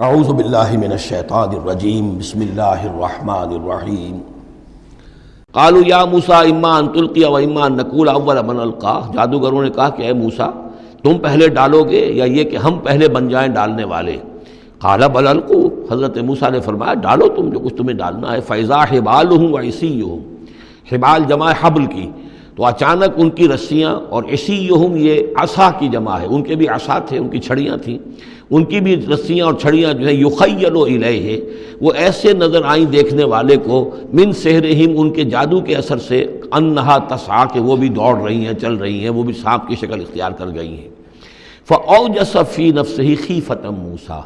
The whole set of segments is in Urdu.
اعوذ باللہ من الشیطان الرجیم بسم اللہ الرحمن الرحیم قالوا یا موسیٰ اما ان تلقی و اما ان نکون اول من القا۔ جادوگروں نے کہا کہ اے موسیٰ تم پہلے ڈالو گے یا یہ کہ ہم پہلے بن جائیں ڈالنے والے؟ قال بل القوا، حضرت موسیٰ نے فرمایا ڈالو تم جو کچھ تمہیں ڈالنا ہے۔ فاذا حبالهم وعصیهم، حبال جمع حبل کی، تو اچانک ان کی رسیاں، اور عصیہم یہ عصا کی جمع ہے، ان کے بھی عصا تھے، ان کی چھڑیاں تھیں، ان کی بھی رسیاں اور چھڑیاں جو ہے یخیل الیہ، وہ ایسے نظر آئیں دیکھنے والے کو، من سحرہم، ان کے جادو کے اثر سے، انہا تسعی، کہ وہ بھی دوڑ رہی ہیں، چل رہی ہیں، وہ بھی سانپ کی شکل اختیار کر گئی ہیں۔ فاوجس فی نفسہ خیفۃ موسیٰ،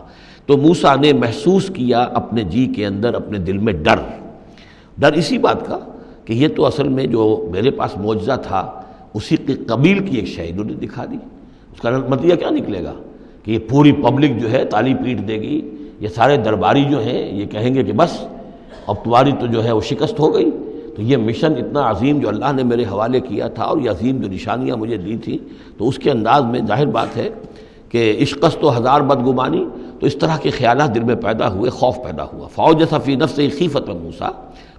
تو موسیٰ نے محسوس کیا اپنے جی کے اندر، اپنے دل میں ڈر اسی بات کا کہ یہ تو اصل میں جو میرے پاس معجزہ تھا اسی کے قبیل کی ایک شے انہوں نے دکھا دی۔ اس کا نتیجہ کیا نکلے گا کہ یہ پوری پبلک جو ہے تالی پیٹ دے گی، یہ سارے درباری جو ہیں یہ کہیں گے کہ بس اب تمہاری تو جو ہے وہ شکست ہو گئی۔ تو یہ مشن اتنا عظیم جو اللہ نے میرے حوالے کیا تھا، اور یہ عظیم جو نشانیاں مجھے دی تھیں، تو اس کے انداز میں ظاہر بات ہے کہ عشقست و ہزار بدگمانی، تو اس طرح کے خیالات دل میں پیدا ہوئے، خوف پیدا ہوا۔ فاوجس فی نفسہ خیفۃ موسیٰ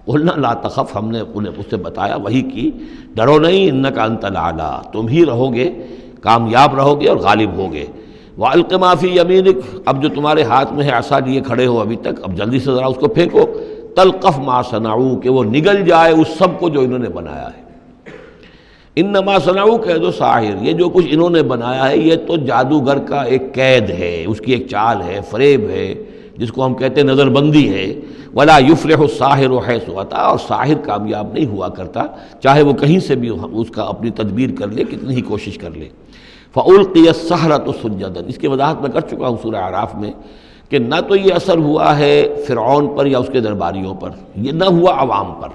قلنا لا تخف، ہم نے انہیں اس سے بتایا، وہی کی، ڈرو نہیں، انک انت الاعلی، تم ہی رہو گے، کامیاب رہو گے اور غالب ہوگے۔ وَأَلْقِ مَا فِي يَمِينِكَ، اب جو تمہارے ہاتھ میں ہے عصا لیے کھڑے ہو ابھی تک، اب جلدی سے ذرا اس کو پھینکو، تلقف ما صنعوا، کہ وہ نگل جائے اس سب کو جو انہوں نے بنایا ہے۔ انما صنعوا کید ساحر، یہ جو کچھ انہوں نے بنایا ہے یہ تو جادوگر کا ایک قید ہے، اس کی ایک چال ہے، فریب ہے، جس کو ہم کہتے ہیں نظر بندی ہے۔ ولا یفلح الساحر حیث اتی، اور ساحر کامیاب نہیں ہوا کرتا چاہے وہ کہیں سے بھی اس کا اپنی تدبیر کر لے، کتنی ہی کوشش کر لے۔ فَأُلْقِيَ السَّحَرَةُ سُجَّدًا، اس کی وضاحت میں کر چکا ہوں سورہ اعراف میں کہ نہ تو یہ اثر ہوا ہے فرعون پر یا اس کے درباریوں پر، یہ نہ ہوا عوام پر۔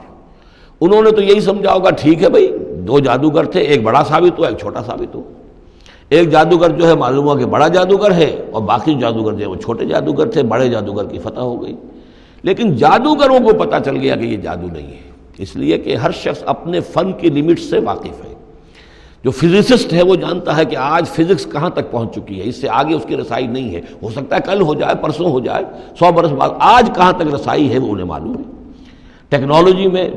انہوں نے تو یہی سمجھا ہوگا ٹھیک ہے بھائی، دو جادوگر تھے، ایک بڑا ثابت ہوا، ایک چھوٹا ثابت ہوا۔ ایک جادوگر جو ہے معلوم ہوا کہ بڑا جادوگر ہے، اور باقی جادوگر جو ہے وہ چھوٹے جادوگر تھے، بڑے جادوگر کی فتح ہو گئی۔ لیکن جادوگروں کو پتہ چل گیا کہ یہ جادو نہیں ہے، اس لیے کہ ہر شخص اپنے فن کی لمٹ سے واقف ہے۔ جو فزسسٹ ہے وہ جانتا ہے کہ آج فزکس کہاں تک پہنچ چکی ہے، اس سے آگے اس کی رسائی نہیں ہے، ہو سکتا ہے کل ہو جائے، پرسوں ہو جائے، 100 برس بعد، آج کہاں تک رسائی ہے وہ انہیں معلوم ہے۔ ٹیکنالوجی میں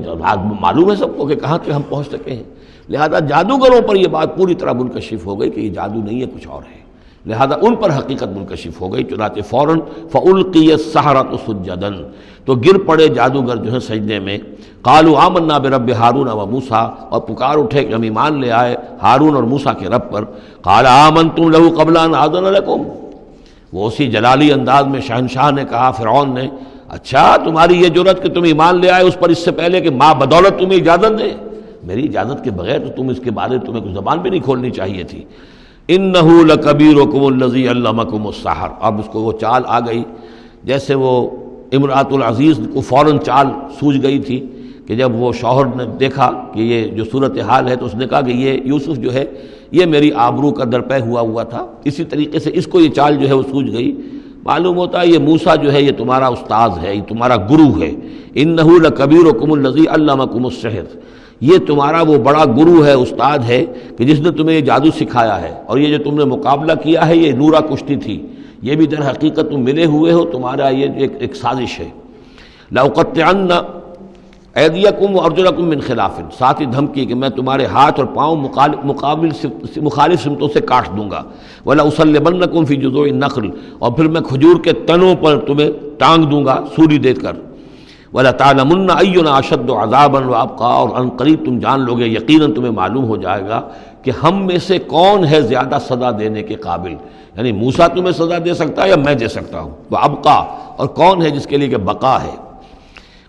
معلوم ہے سب کو کہ کہاں تک ہم پہنچ سکے ہیں، لہذا جادوگروں پر یہ بات پوری طرح منکشف ہو گئی کہ یہ جادو نہیں ہے، کچھ اور ہے، لہذا ان پر حقیقت منکشف ہو گئی، چنانچہ فوراً فَأُلْقِيَ السَّحَرَةُ سُجَّدًا، تو گر پڑے جادوگر جو ہیں سجدے میں۔ قالوا آمنا برب ہارون و موسیٰ، اور پکار اٹھے کہ ہم ایمان لے آئے ہارون اور موسیٰ کے رب پر۔ قال آمنتم لہ قبل ان آذن لکم، وہ اسی جلالی انداز میں شہنشاہ نے کہا، فرعون نے، اچھا تمہاری یہ جرت کہ تم ایمان لے آئے اس پر اس سے پہلے کہ ماں بدولت تمہیں اجازت دے، میری اجازت کے بغیر تو تم اس کے بارے تمہیں کچھ زبان بھی نہیں کھولنی چاہیے تھی۔ انہ لکبیرکم الذی علمکم السحر، اب اس کو وہ چال آ گئی، جیسے وہ امرأۃ العزیز کو فوراً چال سوجھ گئی تھی کہ جب وہ شوہر نے دیکھا کہ یہ جو صورتحال ہے تو اس نے کہا کہ یہ یوسف جو ہے یہ میری آبرو کا درپے ہوا تھا، اسی طریقے سے اس کو یہ چال جو ہے وہ سوجھ گئی۔ معلوم ہوتا ہے یہ موسیٰ جو ہے یہ تمہارا استاذ ہے، یہ تمہارا گرو ہے۔ انہ لکبیرکم الذی علمکم السحر، یہ تمہارا وہ بڑا گرو ہے، استاد ہے کہ جس نے تمہیں یہ جادو سکھایا ہے، اور یہ جو تم نے مقابلہ کیا ہے یہ نورا کشتی تھی، یہ بھی در حقیقت تم ملے ہوئے ہو، تمہارا یہ ایک سازش ہے۔ لَأُقَطِّعَنَّ أَيْدِيَكُمْ وَأَرْجُلَكُمْ مِنْ خِلَافٍ، ساتھ ہی دھمکی کہ میں تمہارے ہاتھ اور پاؤں مخالف سمتوں سے کاٹ دوں گا۔ وَلَأُصَلِّبَنَّكُمْ فِي جُذُوعِ النَّخْلِ، اور پھر میں کھجور کے تنوں پر تمہیں ٹانگ دوں گا سولی دے کر۔ وَلَتَعْلَمُنَّ أَيُّنَا أَشَدُّ عَذَابًا وَأَبْقَىٰ، اور ان قریب تم جان لوگے، یقیناً تمہیں معلوم ہو جائے گا کہ ہم میں سے کون ہے زیادہ سزا دینے کے قابل، یعنی موسیٰ تمہیں سزا دے سکتا ہے یا میں دے سکتا ہوں، وَأَبْقَىٰ، اور کون ہے جس کے لیے کہ بقا ہے۔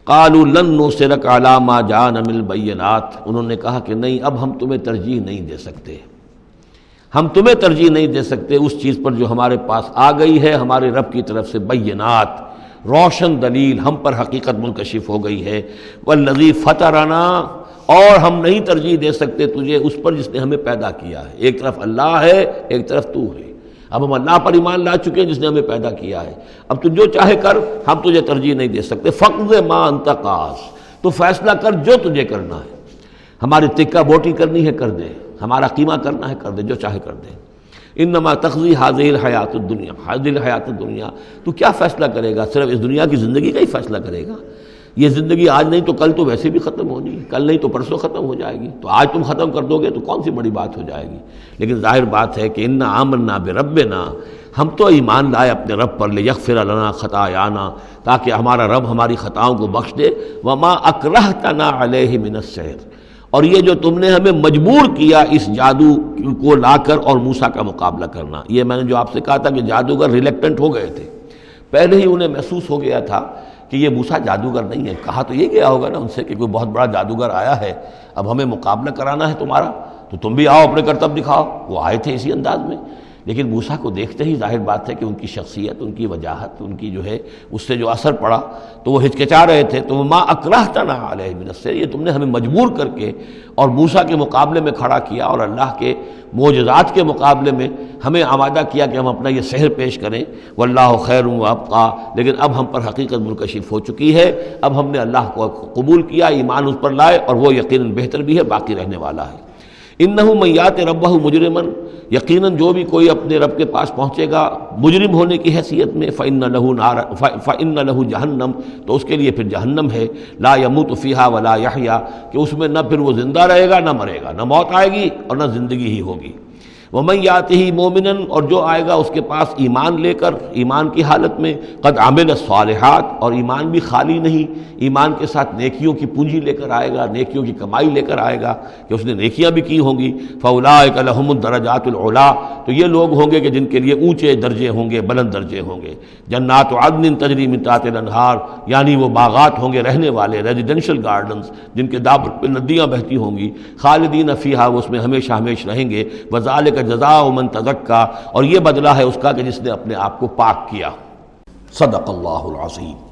قالوا لن نُؤْثِرَكَ عَلَىٰ مَا جَاءَنَا مِنَ الْبَيِّنَاتِ، انہوں نے کہا کہ نہیں، اب ہم تمہیں ترجیح نہیں دے سکتے، ہم تمہیں ترجیح نہیں دے سکتے اس چیز پر جو ہمارے پاس آ گئی ہے ہمارے رب کی طرف سے، بینات، روشن دلیل ہم پر حقیقت منکشف ہو گئی ہے۔ والذی فطرنا، اور ہم نہیں ترجیح دے سکتے تجھے اس پر جس نے ہمیں پیدا کیا ہے، ایک طرف اللہ ہے ایک طرف تو ہے، اب ہم اللہ پر ایمان لا چکے ہیں جس نے ہمیں پیدا کیا ہے، اب تو جو چاہے کر، ہم تجھے ترجیح نہیں دے سکتے۔ فقض ما انت قاض، تو فیصلہ کر جو تجھے کرنا ہے، ہماری تکہ بوٹی کرنی ہے کر دے، ہمارا قیمہ کرنا ہے کر دے، جو چاہے کر دے۔ انما تقضی هذه الحیات الدنیا، هذه الحیات الدنیا، تو کیا فیصلہ کرے گا؟ صرف اس دنیا کی زندگی کا ہی فیصلہ کرے گا؟ یہ زندگی آج نہیں تو کل تو ویسے بھی ختم ہونی ہے، کل نہیں تو پرسوں ختم ہو جائے گی، تو آج تم ختم کر دو گے تو کون سی بڑی بات ہو جائے گی؟ لیکن ظاہر بات ہے کہ انا آمنا بربنا، ہم تو ایمان لائے اپنے رب پر، لیغفر لنا خطایانا، تاکہ ہمارا رب ہماری خطاؤں کو بخش دے، وما اکرہتنا علیہ من السحر، اور یہ جو تم نے ہمیں مجبور کیا اس جادو کو لا کر اور موسیٰ کا مقابلہ کرنا۔ یہ میں نے جو آپ سے کہا تھا کہ جادوگر ریلیکٹنٹ ہو گئے تھے، پہلے ہی انہیں محسوس ہو گیا تھا کہ یہ موسیٰ جادوگر نہیں ہے۔ کہا تو یہ گیا ہوگا نا ان سے کہ کوئی بہت بڑا جادوگر آیا ہے، اب ہمیں مقابلہ کرانا ہے تمہارا، تو تم بھی آؤ اپنے کرتب دکھاؤ۔ وہ آئے تھے اسی انداز میں، لیکن موسیٰ کو دیکھتے ہی ظاہر بات ہے کہ ان کی شخصیت، ان کی وجاہت، ان کی جو ہے اس سے جو اثر پڑا تو وہ ہچکچا رہے تھے۔ تو ما اکرہتنا علیہ من السحر، یہ تم نے ہمیں مجبور کر کے اور موسیٰ کے مقابلے میں کھڑا کیا اور اللہ کے معجزات کے مقابلے میں ہمیں آمادہ کیا کہ ہم اپنا یہ سحر پیش کریں۔ واللہ خیر وابقیٰ، لیکن اب ہم پر حقیقت منکشف ہو چکی ہے، اب ہم نے اللہ کو قبول کیا، ایمان اس پر لائے، اور وہ یقیناً بہتر بھی ہے، باقی رہنے والا ہے۔ انہ من یات ربہ مجرما، یقیناً جو بھی کوئی اپنے رب کے پاس پہنچے گا مجرم ہونے کی حیثیت میں، فإن لہ جہنم، تو اس کے لیے پھر جہنم ہے، لا یموت فیہا ولا یحیا، کہ اس میں نہ پھر وہ زندہ رہے گا نہ مرے گا، نہ موت آئے گی اور نہ زندگی ہی ہوگی۔ ومن یاتہ مومنا، اور جو آئے گا اس کے پاس ایمان لے کر، ایمان کی حالت میں، قد عمل الصالحات، اور ایمان بھی خالی نہیں، ایمان کے ساتھ نیکیوں کی پونجی لے کر آئے گا، نیکیوں کی کمائی لے کر آئے گا کہ اس نے نیکیاں بھی کی ہوں گی، فاولئک لہم الدرجات العلی، تو یہ لوگ ہوں گے کہ جن کے لیے اونچے درجے ہوں گے، بلند درجے ہوں گے۔ جنات عدن تجری من تحتها الانہار، یعنی وہ باغات ہوں گے رہنے والے، ریزیڈینشل گارڈنز جن کے دامن پہ ندیاں بہتی ہوں گی، خالدین فیہا، وہ اس میں ہمیشہ ہمیشہ رہیں گے، وذالک جزاء من تزکا، اور یہ بدلہ ہے اس کا کہ جس نے اپنے آپ کو پاک کیا۔ صدق اللہ العظیم۔